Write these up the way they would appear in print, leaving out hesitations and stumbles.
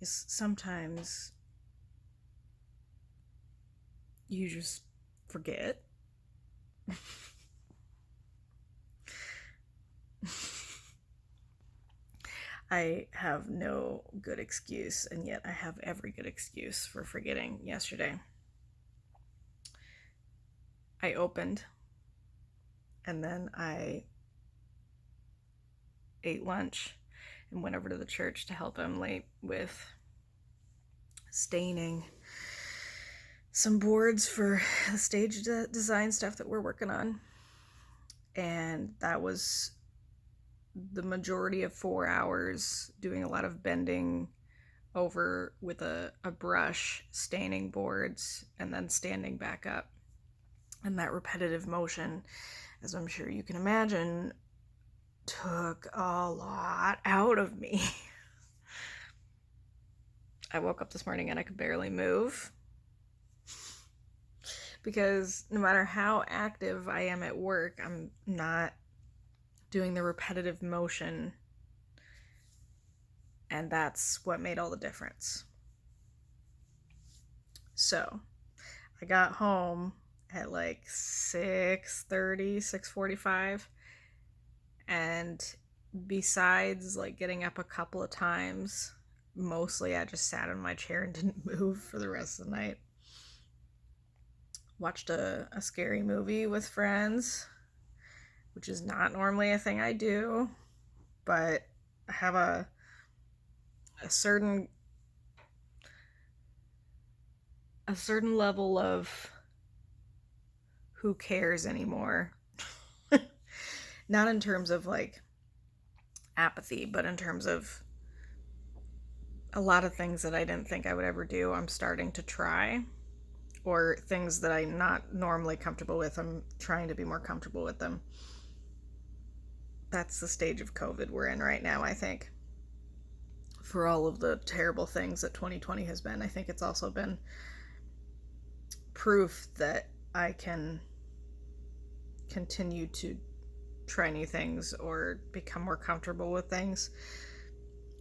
sometimes you just forget. I have no good excuse, and yet I have every good excuse for forgetting yesterday. I opened, and then I ate lunch and went over to the church to help Emily with staining some boards for the stage design stuff that we're working on. And that was the majority of 4 hours doing a lot of bending over with a brush, staining boards, and then standing back up. And that repetitive motion, as I'm sure you can imagine, took a lot out of me. I woke up this morning and I could barely move, because no matter how active I am at work, I'm not doing the repetitive motion, and that's what made all the difference. So I got home at like 6:30, 6:45, and besides like getting up a couple of times, mostly I just sat in my chair and didn't move for the rest of the night. Watched a scary movie with friends, which is not normally a thing I do, but I have a certain level of who cares anymore. Not in terms of like apathy, but in terms of a lot of things that I didn't think I would ever do, I'm starting to try. Or things that I'm not normally comfortable with, I'm trying to be more comfortable with them. That's the stage of COVID we're in right now, I think. For all of the terrible things that 2020 has been, I think it's also been proof that I can continue to try new things or become more comfortable with things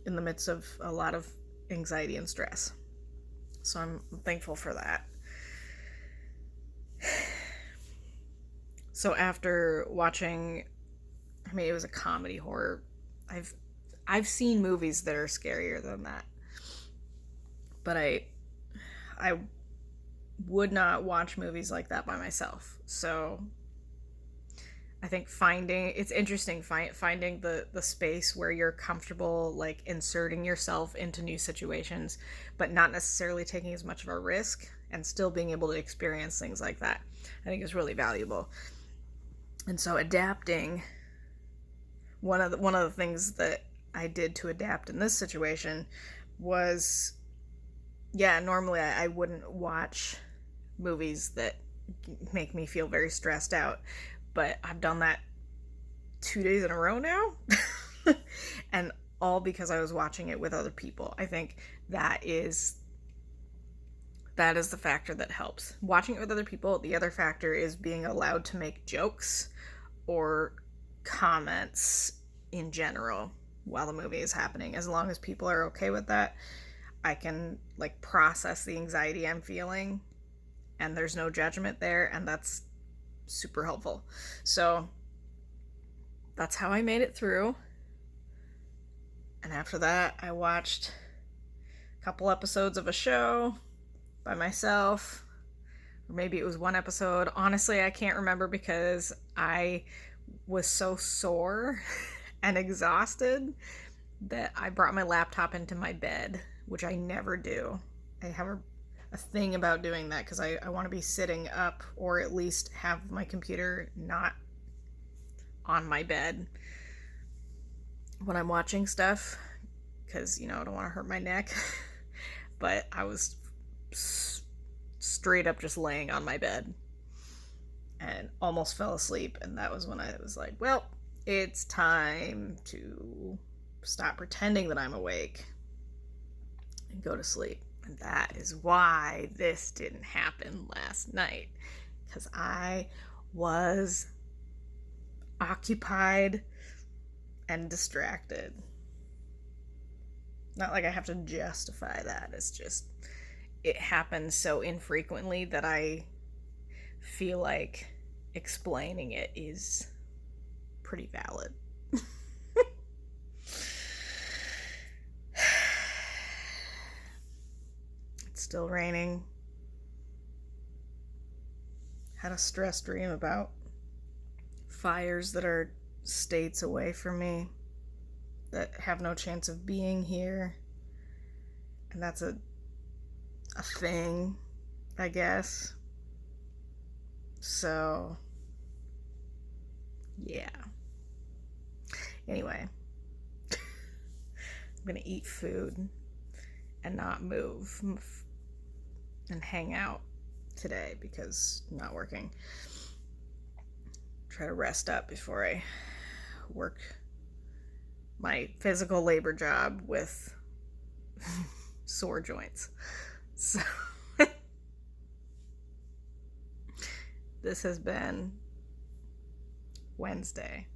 in the midst of a lot of anxiety and stress. So I'm thankful for that. So after watching, it was a comedy horror. I've seen movies that are scarier than that, but I would not watch movies like that by myself. So I think it's interesting finding the space where you're comfortable, like inserting yourself into new situations, but not necessarily taking as much of a risk, and still being able to experience things like that, I think is really valuable. And so adapting, one of the things that I did to adapt in this situation was, normally I wouldn't watch movies that make me feel very stressed out, but I've done that 2 days in a row now. And all because I was watching it with other people. I think that is the factor that helps. Watching it with other people. The other factor is being allowed to make jokes or comments in general while the movie is happening. As long as people are okay with that, I can like process the anxiety I'm feeling, and there's no judgment there, and that's super helpful. So that's how I made it through. And after that, I watched a couple episodes of a show by myself, or maybe it was one episode. Honestly, I can't remember, because I was so sore and exhausted that I brought my laptop into my bed, which I never do. I have a thing about doing that, because I want to be sitting up, or at least have my computer not on my bed when I'm watching stuff, because I don't want to hurt my neck. But I was straight up just laying on my bed and almost fell asleep, and that was when I was like, well, it's time to stop pretending that I'm awake and go to sleep. And that is why this didn't happen last night, because I was occupied and distracted. Not like I have to justify that. It's just, it happens so infrequently that I feel like explaining it is pretty valid. It's still raining. Had a stress dream about fires that are states away from me that have no chance of being here. And that's a thing, I guess. So, yeah. Anyway, I'm gonna eat food and not move and hang out today because I'm not working. Try to rest up before I work my physical labor job with sore joints. So this has been Wednesday.